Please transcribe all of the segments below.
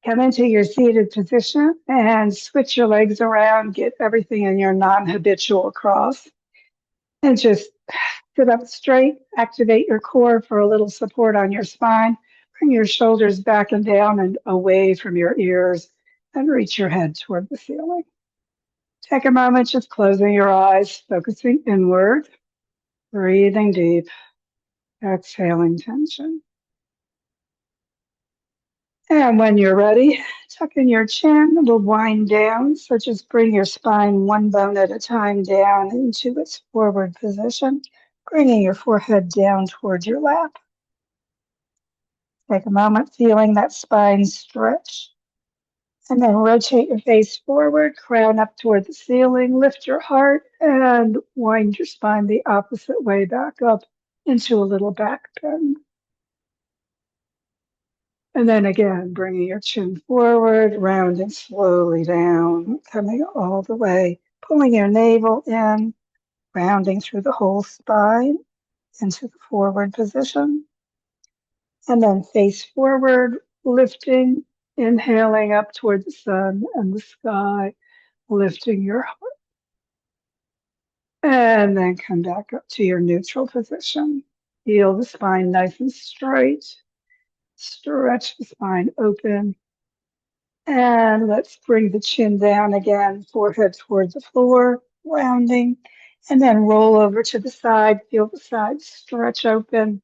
Come into your seated position and switch your legs around. Get everything in your non-habitual cross. And just sit up straight. Activate your core for a little support on your spine. Bring your shoulders back and down and away from your ears. And reach your head toward the ceiling. Take a moment just closing your eyes, focusing inward. Breathing deep. Exhaling tension. And when you're ready, tuck in your chin, we'll wind down. So just bring your spine one bone at a time down into its forward position, bringing your forehead down toward your lap. Take a moment feeling that spine stretch. And then rotate your face forward, crown up toward the ceiling, lift your heart, and wind your spine the opposite way back up into a little back bend. And then again, bringing your chin forward, rounding slowly down, coming all the way, pulling your navel in, rounding through the whole spine into the forward position. And then face forward, lifting, inhaling up toward the sun and the sky, lifting your heart. And then come back up to your neutral position. Feel the spine nice and straight. Stretch the spine open. And let's bring the chin down again, forehead towards the floor, rounding, and then roll over to the side. Feel the side stretch open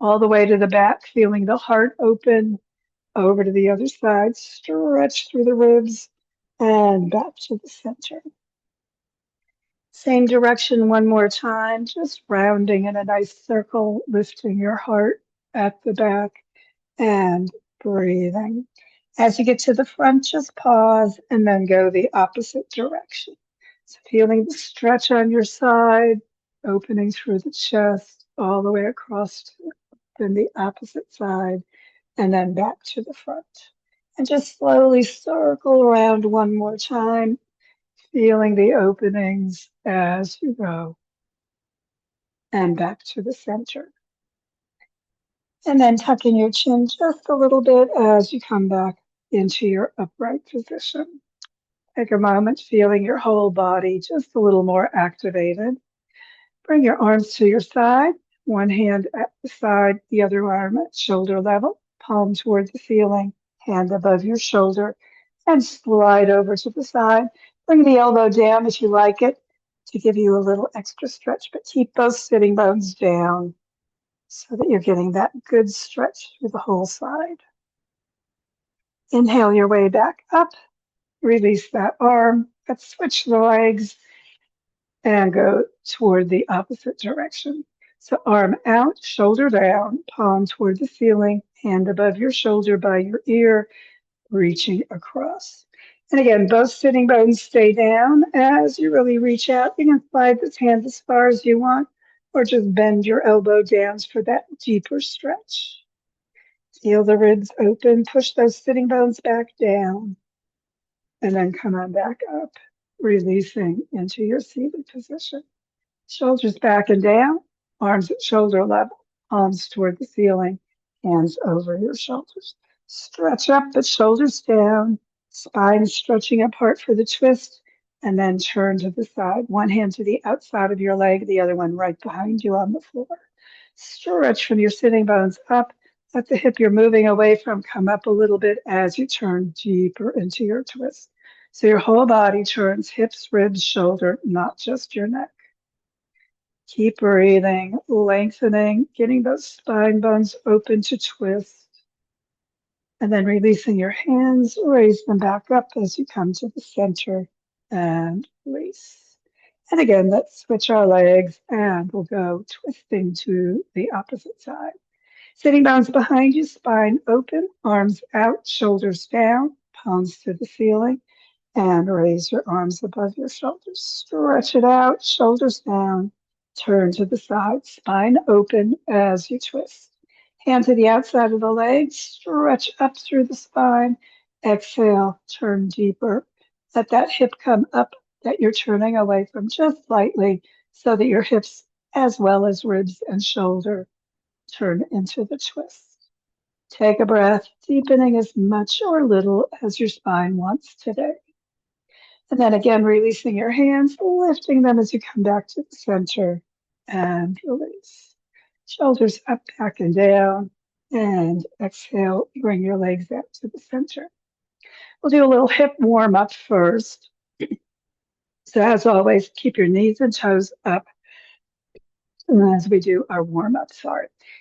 all the way to the back, feeling the heart open. Over to the other side, stretch through the ribs and back to the center. Same direction one more time, just rounding in a nice circle, lifting your heart at the back and breathing. As you get to the front, just pause and then go the opposite direction. So feeling the stretch on your side, opening through the chest, all the way across to then the opposite side, and then back to the front. And just slowly circle around one more time, feeling the openings as you go. And back to the center. And then tucking your chin just a little bit as you come back into your upright position. Take a moment, feeling your whole body just a little more activated. Bring your arms to your side, one hand at the side, the other arm at shoulder level, palm toward the ceiling, hand above your shoulder, and slide over to the side. Bring the elbow down if you like it to give you a little extra stretch, but keep those sitting bones down so that you're getting that good stretch through the whole side. Inhale your way back up, release that arm, let's switch the legs and go toward the opposite direction. So arm out, shoulder down, palm toward the ceiling, hand above your shoulder by your ear, reaching across. And again, both sitting bones stay down. As you really reach out, you can slide this hand as far as you want, or just bend your elbow down for that deeper stretch. Feel the ribs open, push those sitting bones back down, and then come on back up, releasing into your seated position. Shoulders back and down, arms at shoulder level, palms toward the ceiling, hands over your shoulders. Stretch up, but shoulders down, spine stretching apart for the twist, and then turn to the side. One hand to the outside of your leg, the other one right behind you on the floor. Stretch from your sitting bones up. Let the hip you're moving away from come up a little bit as you turn deeper into your twist. So your whole body turns, hips, ribs, shoulder, not just your neck. Keep breathing, lengthening, getting those spine bones open to twist. And then releasing your hands, raise them back up as you come to the center and release. And again, let's switch our legs and we'll go twisting to the opposite side. Sitting bones behind you, spine open, arms out, shoulders down, palms to the ceiling, and raise your arms above your shoulders. Stretch it out, shoulders down, turn to the side, spine open as you twist. Hand to the outside of the legs, stretch up through the spine. Exhale, turn deeper. Let that hip come up that you're turning away from just slightly so that your hips, as well as ribs and shoulder, turn into the twist. Take a breath, deepening as much or little as your spine wants today. And then again, releasing your hands, lifting them as you come back to the center and release. Shoulders up, back, and down. And exhale, bring your legs out to the center. We'll do a little hip warm up first. So as always, keep your knees and toes up as we do our warm up.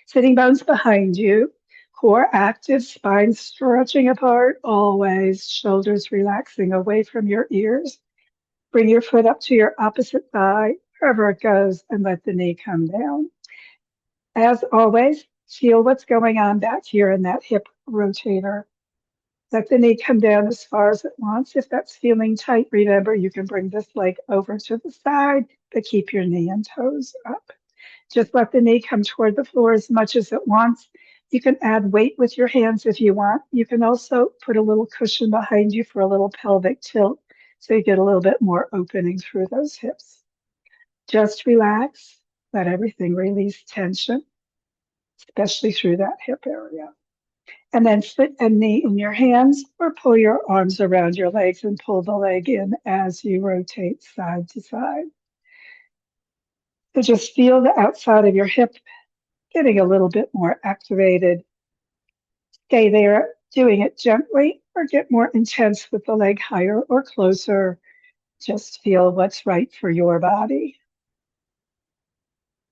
Sitting bones behind you, core active, spine stretching apart, always shoulders relaxing away from your ears. Bring your foot up to your opposite thigh, wherever it goes, and let the knee come down. As always, feel what's going on back here in that hip rotator. Let the knee come down as far as it wants. If that's feeling tight, remember you can bring this leg over to the side, but keep your knee and toes up. Just let the knee come toward the floor as much as it wants. You can add weight with your hands if you want. You can also put a little cushion behind you for a little pelvic tilt so you get a little bit more opening through those hips. Just relax. Let everything release tension, especially through that hip area. And then put a knee in your hands or pull your arms around your legs and pull the leg in as you rotate side to side. So just feel the outside of your hip getting a little bit more activated. Stay there, doing it gently, or get more intense with the leg higher or closer. Just feel what's right for your body.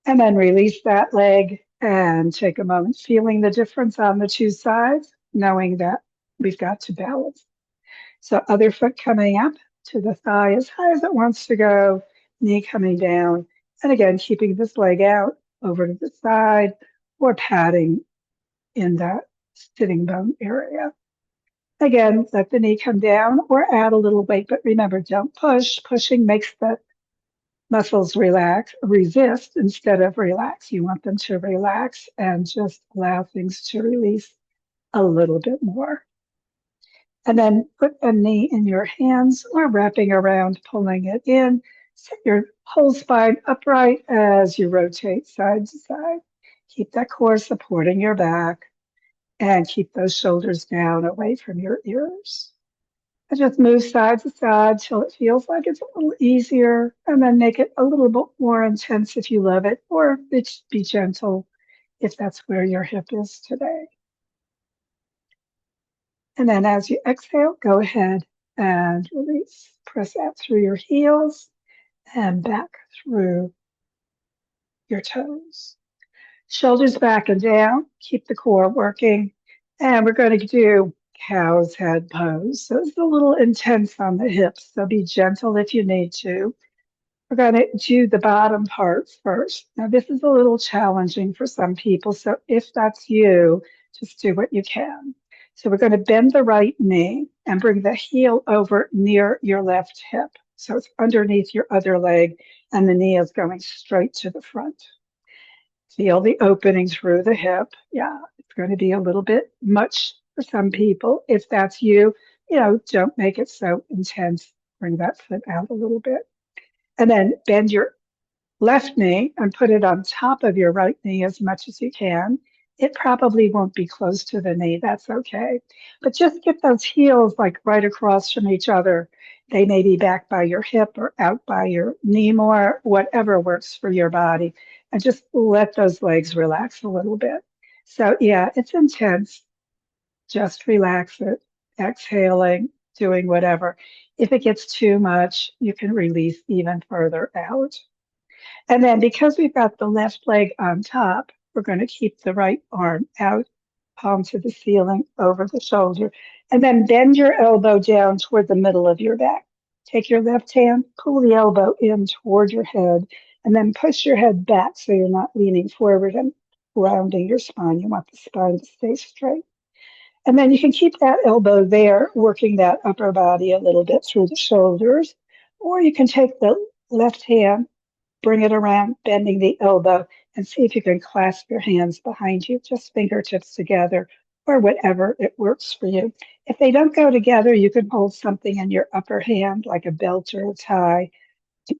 And then release that leg and take a moment feeling the difference on the two sides, knowing that we've got to balance. So other foot coming up to the thigh as high as it wants to go, knee coming down. And again, keeping this leg out over to the side or patting in that sitting bone area. Again, let the knee come down or add a little weight, but remember, don't push. Pushing makes the muscles resist instead of relax. You want them to relax and just allow things to release a little bit more. And then put a knee in your hands or wrapping around, pulling it in. Set your whole spine upright as you rotate side to side. Keep that core supporting your back and keep those shoulders down away from your ears. And just move side to side till it feels like it's a little easier, and then make it a little bit more intense if you love it, or be gentle if that's where your hip is today. And then as you exhale, go ahead and release. Press out through your heels and back through your toes. Shoulders back and down. Keep the core working. And we're going to do cow's head pose. So it's a little intense on the hips, so be gentle if you need to. We're going to do the bottom part first. Now, this is a little challenging for some people, so if that's you, just do what you can. So we're going to bend the right knee and bring the heel over near your left hip. So it's underneath your other leg, and the knee is going straight to the front. Feel the opening through the hip. Yeah, it's going to be a little bit much for some people. If that's you, don't make it so intense. Bring that foot out a little bit. And then bend your left knee and put it on top of your right knee as much as you can. It probably won't be close to the knee. That's okay. But just get those heels like right across from each other. They may be back by your hip or out by your knee more, whatever works for your body. And just let those legs relax a little bit. So yeah, it's intense. Just relax it, exhaling, doing whatever. If it gets too much, you can release even further out. And then because we've got the left leg on top, we're going to keep the right arm out, palm to the ceiling, over the shoulder, and then bend your elbow down toward the middle of your back. Take your left hand, pull the elbow in toward your head, and then push your head back so you're not leaning forward and rounding your spine. You want the spine to stay straight. And then you can keep that elbow there, working that upper body a little bit through the shoulders, or you can take the left hand, bring it around, bending the elbow, and see if you can clasp your hands behind you, just fingertips together, or whatever it works for you. If they don't go together, you can hold something in your upper hand, like a belt or a tie,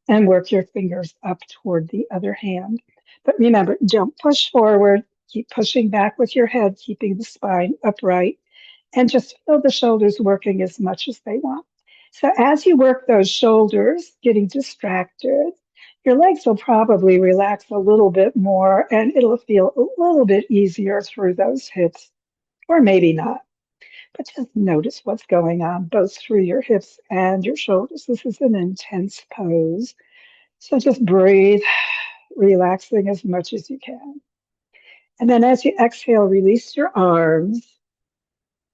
and work your fingers up toward the other hand. But remember, don't push forward. Keep pushing back with your head, keeping the spine upright, and just feel the shoulders working as much as they want. So as you work those shoulders, getting distracted, your legs will probably relax a little bit more and it'll feel a little bit easier through those hips, or maybe not. But just notice what's going on both through your hips and your shoulders. This is an intense pose. So just breathe, relaxing as much as you can. And then as you exhale, release your arms,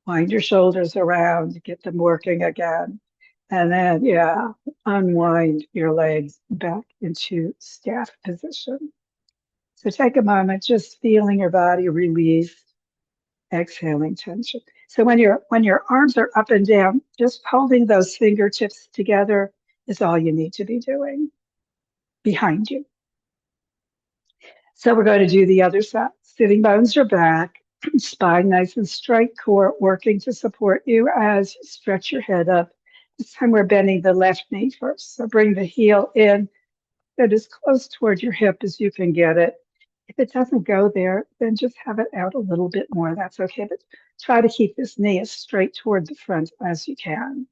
wind your shoulders around, get them working again. And then, yeah, unwind your legs back into staff position. So take a moment, just feeling your body release, exhaling tension. So when your arms are up and down, just holding those fingertips together is all you need to be doing behind you. So we're going to do the other side. Sitting bones are back, spine nice and straight, core working to support you as you stretch your head up. This time we're bending the left knee first. So bring the heel in, that is close toward your hip as you can get it. If it doesn't go there, then just have it out a little bit more. That's okay. But try to keep this knee as straight toward the front as you can.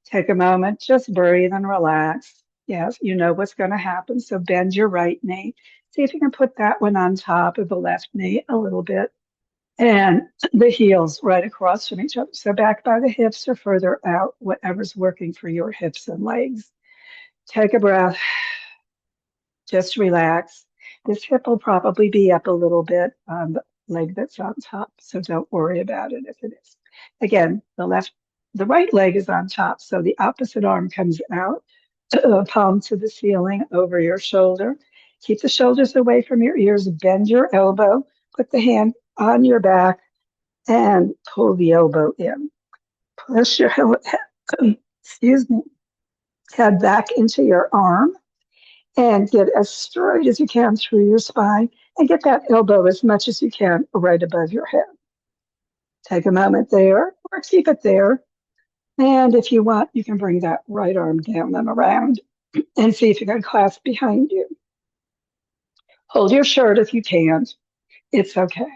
Take a moment, just breathe and relax. Yes, you know what's going to happen. So bend your right knee. See if you can put that one on top of the left knee a little bit. And the heels right across from each other. So back by the hips or further out, whatever's working for your hips and legs. Take a breath. Just relax. This hip will probably be up a little bit on the leg that's on top, so don't worry about it if it is. Again, the right leg is on top, so the opposite arm comes out, palm to the ceiling over your shoulder. Keep the shoulders away from your ears, bend your elbow, put the hand on your back, and pull the elbow in. Push your excuse me, head back into your arm and get as straight as you can through your spine and get that elbow as much as you can right above your head. Take a moment there or keep it there. And if you want, you can bring that right arm down and around and see if you can clasp behind you. Hold your shirt if you can't. It's okay.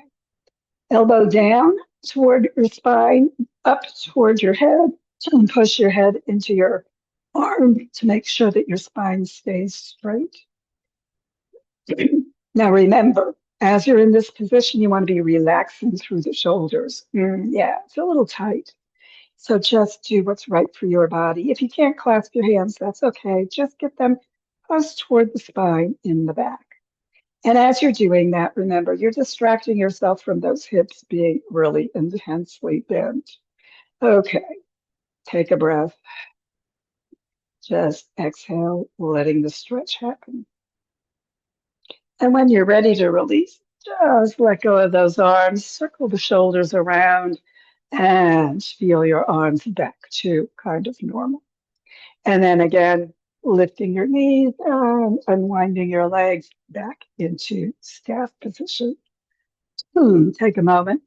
Elbow down toward your spine, up toward your head, and push your head into your arm to make sure that your spine stays straight. Now remember, as you're in this position, you want to be relaxing through the shoulders. Yeah, it's a little tight. So just do what's right for your body. If you can't clasp your hands, that's okay. Just get them close toward the spine in the back. And as you're doing that, remember, you're distracting yourself from those hips being really intensely bent. Okay, take a breath. Just exhale, letting the stretch happen. And when you're ready to release, just let go of those arms, circle the shoulders around, and feel your arms back to kind of normal. And then again, lifting your knees and unwinding your legs back into staff position. Take a moment,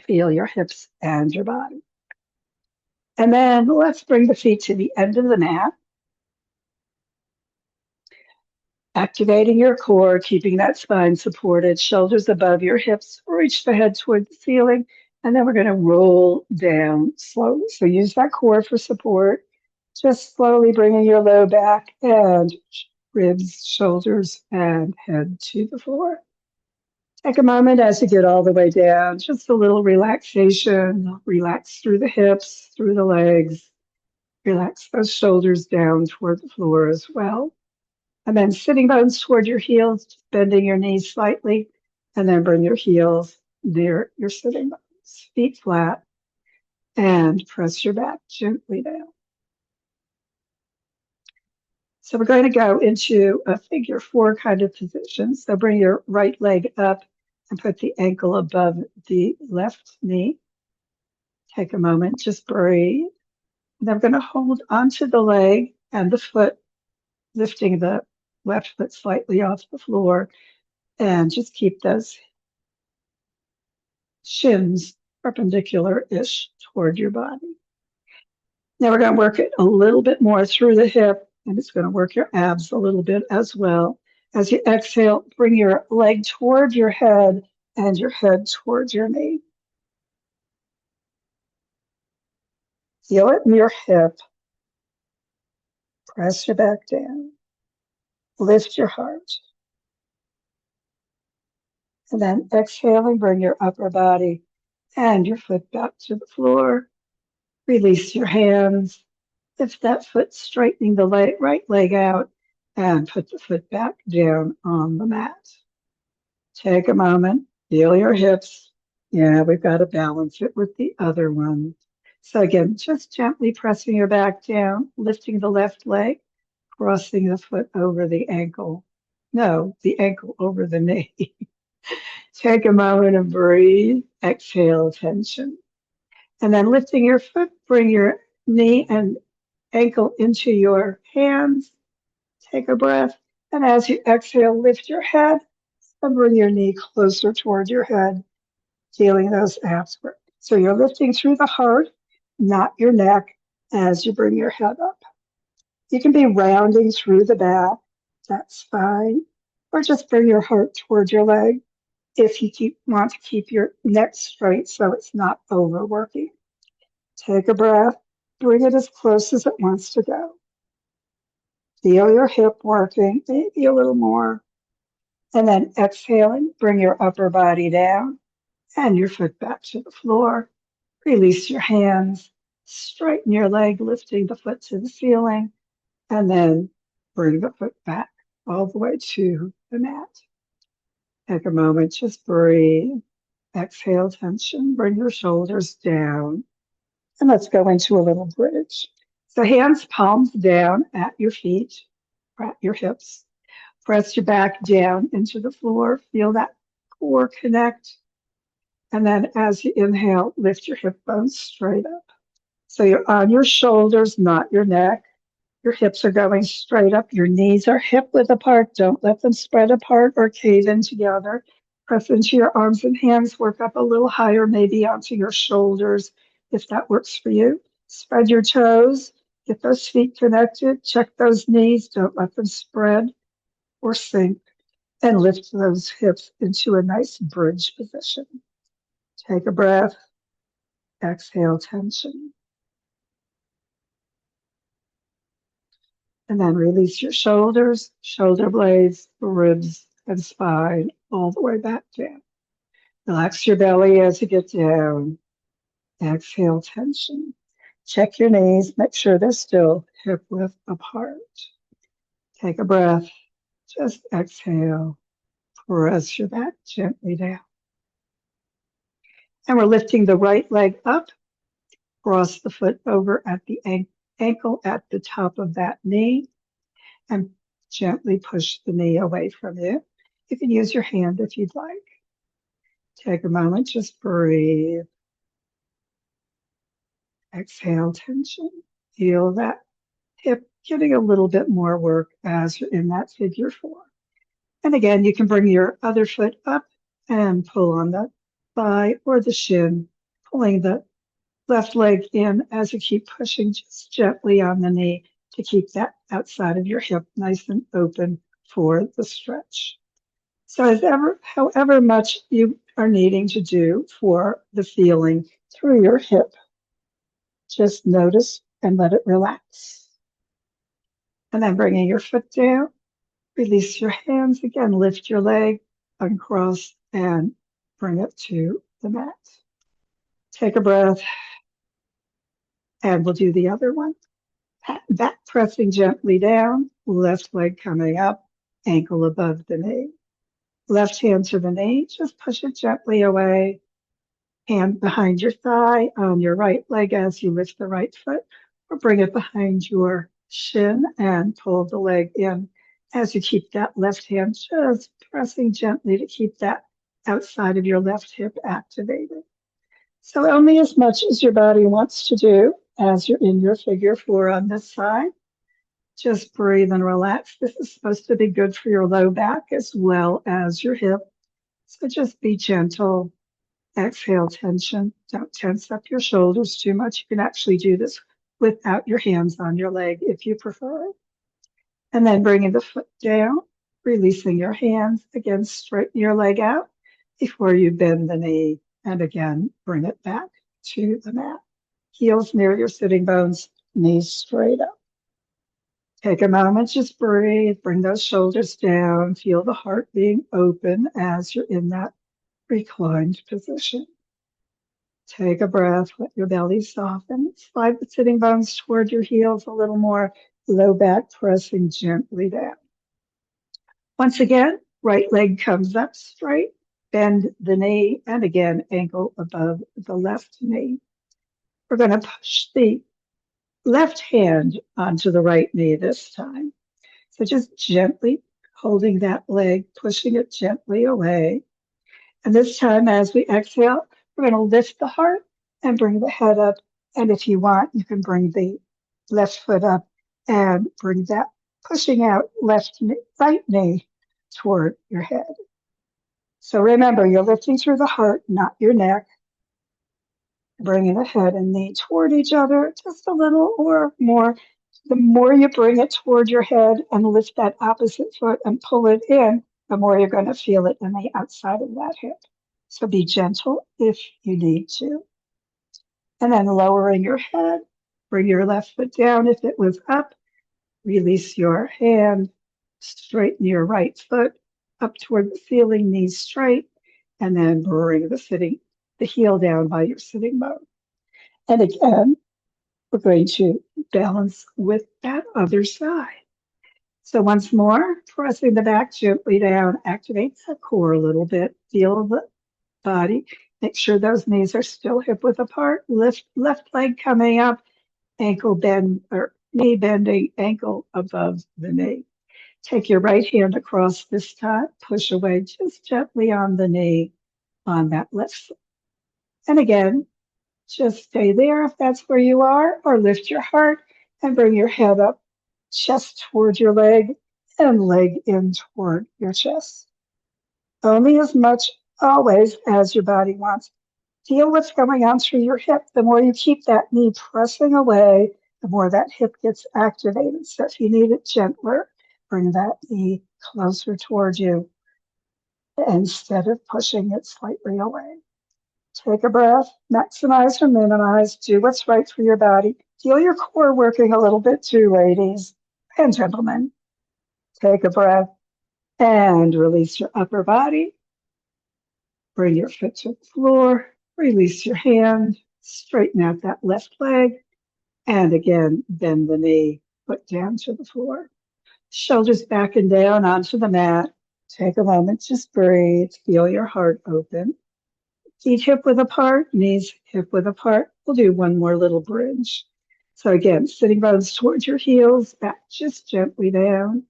feel your hips and your body. And then let's bring the feet to the end of the mat. Activating your core, keeping that spine supported, shoulders above your hips, reach the head toward the ceiling, and then we're going to roll down slowly. So use that core for support, just slowly bringing your low back and ribs, shoulders, and head to the floor. Take a moment as you get all the way down, just a little relaxation. Relax through the hips, through the legs. Relax those shoulders down toward the floor as well. And then sitting bones toward your heels, just bending your knees slightly, and then bring your heels near your sitting bones, feet flat, and press your back gently down. So we're going to go into a figure four kind of position. So bring your right leg up and put the ankle above the left knee. Take a moment, just breathe. And I'm going to hold onto the leg and the foot, lifting the left foot slightly off the floor, and just keep those shins perpendicular-ish toward your body. Now we're going to work it a little bit more through the hip, and it's going to work your abs a little bit as well. As you exhale, bring your leg toward your head and your head towards your knee. Feel it in your hip. Press your back down. Lift your heart. And then exhaling, bring your upper body and your foot back to the floor. Release your hands. Lift that foot, straightening the right leg out, and put the foot back down on the mat. Take a moment, feel your hips. Yeah, we've got to balance it with the other one. So again, just gently pressing your back down, lifting the left leg, crossing the foot over the ankle. No, the ankle over the knee. Take a moment and breathe. Exhale, tension. And then lifting your foot, bring your knee and ankle into your hands. Take a breath. And as you exhale, lift your head and bring your knee closer toward your head, feeling those abs work. So you're lifting through the heart, not your neck, as you bring your head up. You can be rounding through the back. That's fine. Or just bring your heart toward your leg if you want to keep your neck straight so it's not overworking. Take a breath. Bring it as close as it wants to go. Feel your hip working, maybe a little more. And then exhaling, bring your upper body down and your foot back to the floor. Release your hands. Straighten your leg, lifting the foot to the ceiling. And then bring the foot back all the way to the mat. Take a moment, just breathe. Exhale, tension. Bring your shoulders down. And let's go into a little bridge. So hands, palms down at your feet, at your hips. Press your back down into the floor. Feel that core connect. And then as you inhale, lift your hip bones straight up. So you're on your shoulders, not your neck. Your hips are going straight up. Your knees are hip width apart. Don't let them spread apart or cave in together. Press into your arms and hands. Work up a little higher, maybe onto your shoulders, if that works for you. Spread your toes. Get those feet connected. Check those knees. Don't let them spread or sink. And lift those hips into a nice bridge position. Take a breath. Exhale, tension. And then release your shoulders, shoulder blades, ribs, and spine all the way back down. Relax your belly as you get down. Exhale, tension. Check your knees. Make sure they're still hip width apart. Take a breath. Just exhale. Press your back gently down. And we're lifting the right leg up. Cross the foot over at the ankle at the top of that knee. And gently push the knee away from you. You can use your hand if you'd like. Take a moment, just breathe. Exhale, tension. Feel that hip getting a little bit more work as you're in that figure four. And again, you can bring your other foot up and pull on the thigh or the shin, pulling the left leg in as you keep pushing just gently on the knee to keep that outside of your hip nice and open for the stretch. So however much you are needing to do for the feeling through your hip, just notice and let it relax. And then bringing your foot down, release your hands again, lift your leg, uncross, and bring it to the mat. Take a breath, and we'll do the other one. Back pressing gently down, left leg coming up, ankle above the knee. Left hand to the knee, just push it gently away. Hand behind your thigh on your right leg as you lift the right foot, or bring it behind your shin and pull the leg in as you keep that left hand just pressing gently to keep that outside of your left hip activated. So only as much as your body wants to do as you're in your figure four on this side. Just breathe and relax. This is supposed to be good for your low back as well as your hip. So just be gentle. Exhale, tension. Don't tense up your shoulders too much. You can actually do this without your hands on your leg if you prefer it. And then bringing the foot down, releasing your hands. Again, straighten your leg out before you bend the knee. And again, bring it back to the mat. Heels near your sitting bones, knees straight up. Take a moment, just breathe, bring those shoulders down, feel the heart being open as you're in that reclined position. Take a breath, let your belly soften. Slide the sitting bones toward your heels a little more, low back pressing gently down. Once again, right leg comes up straight, bend the knee, and again, ankle above the left knee. We're going to push the left hand onto the right knee this time. So just gently holding that leg, pushing it gently away. And this time, as we exhale, we're going to lift the heart and bring the head up. And if you want, you can bring the left foot up and bring that pushing out right knee toward your head. So remember, you're lifting through the heart, not your neck. Bringing the head and knee toward each other just a little or more. The more you bring it toward your head and lift that opposite foot and pull it in, the more you're going to feel it in the outside of that hip. So be gentle if you need to. And then lowering your head, bring your left foot down. If it was up, release your hand, straighten your right foot up toward the ceiling, knees straight, and then bring the heel down by your sitting bone. And again, we're going to balance with that other side. So once more, pressing the back gently down, activate the core a little bit, feel the body, make sure those knees are still hip width apart, lift left leg coming up, ankle bend or knee bending, ankle above the knee. Take your right hand across this time, push away just gently on the knee on that left foot. And again, just stay there if that's where you are, or lift your heart and bring your head up, chest toward your leg, and leg in toward your chest. Only as much, always, as your body wants. Feel what's going on through your hip. The more you keep that knee pressing away, the more that hip gets activated. So if you need it gentler, bring that knee closer toward you instead of pushing it slightly away. Take a breath, maximize or minimize, do what's right for your body. Feel your core working a little bit too, ladies and gentlemen. Take a breath and release your upper body. Bring your foot to the floor, release your hand, straighten out that left leg, and again, bend the knee, foot down to the floor. Shoulders back and down onto the mat. Take a moment, just breathe, feel your heart open. Feet hip width apart, knees hip width apart. We'll do one more little bridge. So again, sitting bones towards your heels, back just gently down.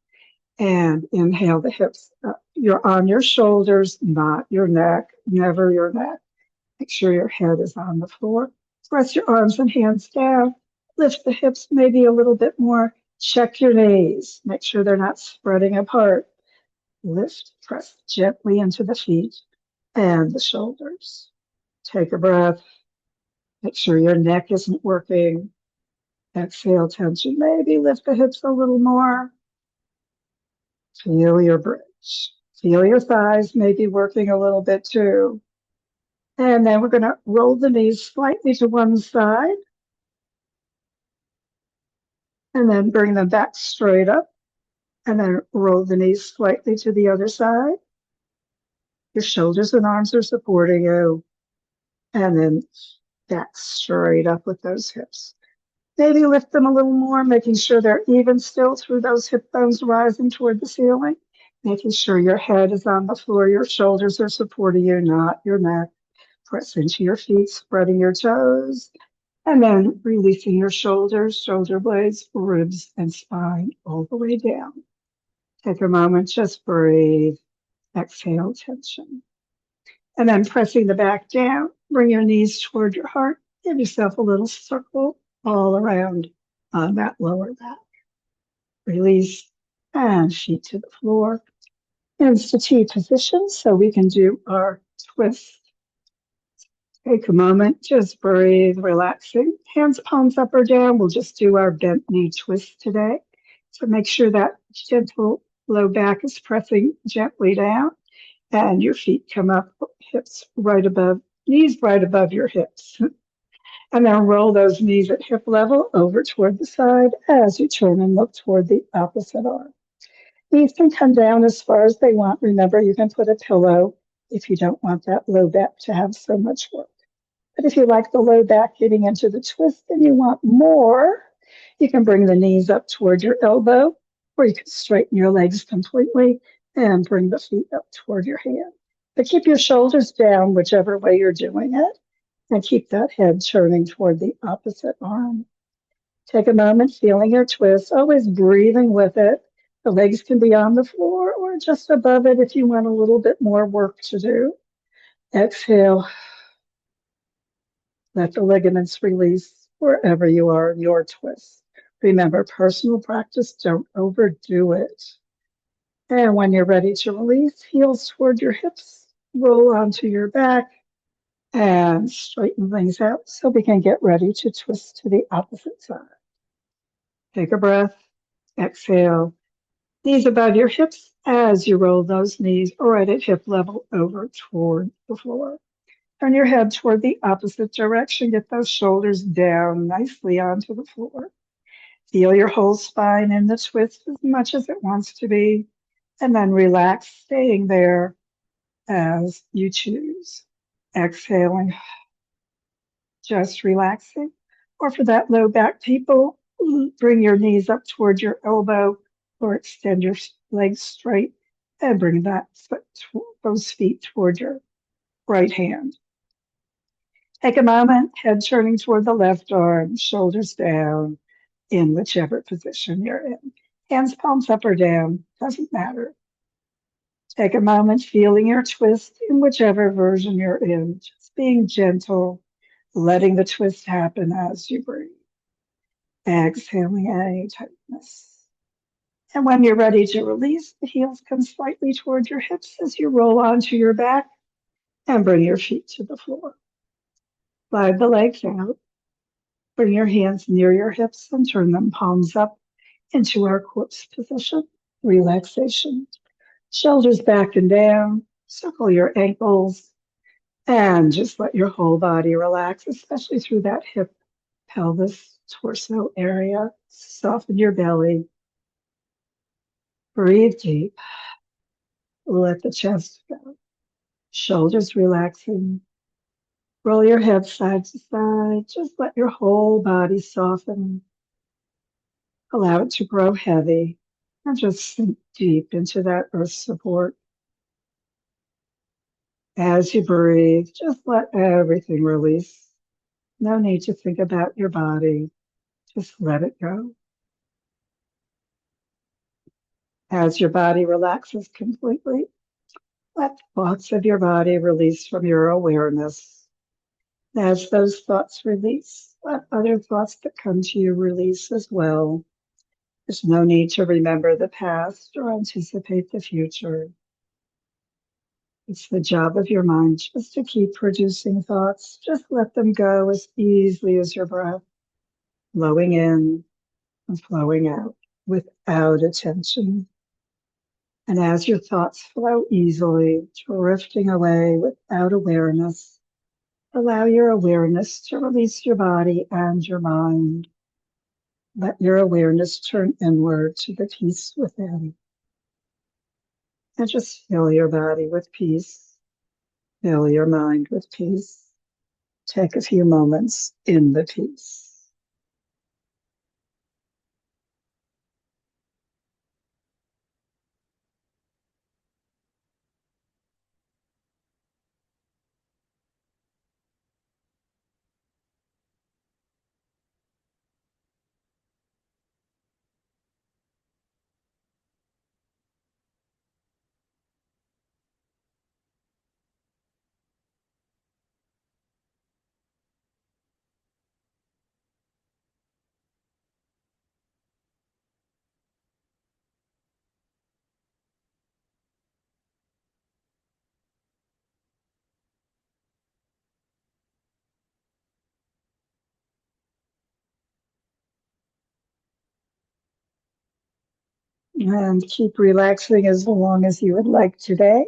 And inhale the hips up. You're on your shoulders, not your neck, never your neck. Make sure your head is on the floor. Press your arms and hands down. Lift the hips maybe a little bit more. Check your knees. Make sure they're not spreading apart. Lift, press gently into the feet and the shoulders. Take a breath. Make sure your neck isn't working. Exhale, tension. Maybe lift the hips a little more. Feel your bridge. Feel your thighs maybe working a little bit too. And then we're going to roll the knees slightly to one side. And then bring them back straight up. And then roll the knees slightly to the other side. Your shoulders and arms are supporting you. And then back straight up with those hips. Maybe lift them a little more, making sure they're even still through those hip bones rising toward the ceiling. Making sure your head is on the floor, your shoulders are supporting you, not your neck. Press into your feet, spreading your toes, and then releasing your shoulders, shoulder blades, ribs, and spine all the way down. Take a moment, just breathe. Exhale, tension. And then pressing the back down, bring your knees toward your heart. Give yourself a little circle all around on that lower back. Release and feet to the floor. Hands to T position so we can do our twist. Take a moment, just breathe, relaxing. Hands, palms up or down. We'll just do our bent knee twist today. So make sure that gentle Low back is pressing gently down, and your feet come up, hips right above, knees right above your hips. And then roll those knees at hip level over toward the side as you turn and look toward the opposite arm. Knees can come down as far as they want. Remember, you can put a pillow if you don't want that low back to have so much work. But if you like the low back getting into the twist and you want more, you can bring the knees up toward your elbow, or you can straighten your legs completely and bring the feet up toward your hand. But keep your shoulders down, whichever way you're doing it, and keep that head turning toward the opposite arm. Take a moment feeling your twist, always breathing with it. The legs can be on the floor or just above it if you want a little bit more work to do. Exhale. Let the ligaments release wherever you are in your twist. Remember, personal practice, don't overdo it. And when you're ready to release, heels toward your hips, roll onto your back, and straighten things out so we can get ready to twist to the opposite side. Take a breath, exhale, knees above your hips as you roll those knees right at hip level over toward the floor. Turn your head toward the opposite direction. Get those shoulders down nicely onto the floor. Feel your whole spine in the twist as much as it wants to be, and then relax, staying there as you choose. Exhaling, just relaxing. Or for that low back people, bring your knees up toward your elbow or extend your legs straight and bring those feet toward your right hand. Take a moment, head turning toward the left arm, shoulders down in whichever position you're in. Hands palms up or down, doesn't matter. Take a moment, feeling your twist in whichever version you're in, just being gentle, letting the twist happen as you breathe. Exhaling any tightness. And when you're ready to release, the heels come slightly toward your hips as you roll onto your back and bring your feet to the floor. Slide the legs out. Bring your hands near your hips and turn them palms up into our corpse position. Relaxation. Shoulders back and down. Circle your ankles and just let your whole body relax, especially through that hip, pelvis, torso area. Soften your belly. Breathe deep. Let the chest go. Shoulders relaxing. Roll your head side to side. Just let your whole body soften. Allow it to grow heavy and just sink deep into that earth support. As you breathe, just let everything release. No need to think about your body. Just let it go. As your body relaxes completely, let thoughts of your body release from your awareness. As those thoughts release, let other thoughts that come to you release as well. There's no need to remember the past or anticipate the future. It's the job of your mind just to keep producing thoughts. Just let them go as easily as your breath, flowing in and flowing out without attention. And as your thoughts flow easily, drifting away without awareness, allow your awareness to release your body and your mind. Let your awareness turn inward to the peace within. And just fill your body with peace. Fill your mind with peace. Take a few moments in the peace. And keep relaxing as long as you would like today.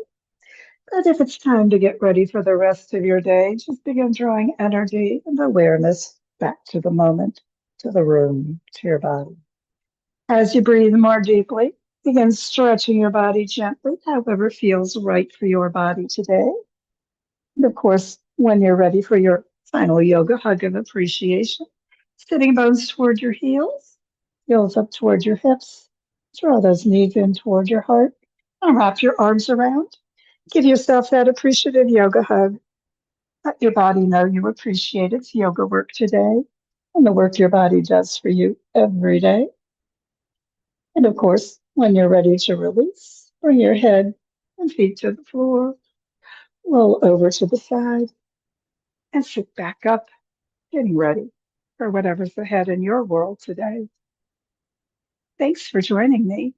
But if it's time to get ready for the rest of your day, just begin drawing energy and awareness back to the moment, to the room, to your body. As you breathe more deeply, begin stretching your body gently, however feels right for your body today. And of course, when you're ready for your final yoga hug of appreciation, sitting bones toward your heels up toward your hips. Draw those knees in toward your heart and wrap your arms around. Give yourself that appreciative yoga hug. Let your body know you appreciate its yoga work today and the work your body does for you every day. And of course, when you're ready to release, bring your head and feet to the floor, roll over to the side, and sit back up, getting ready for whatever's ahead in your world today. Thanks for joining me.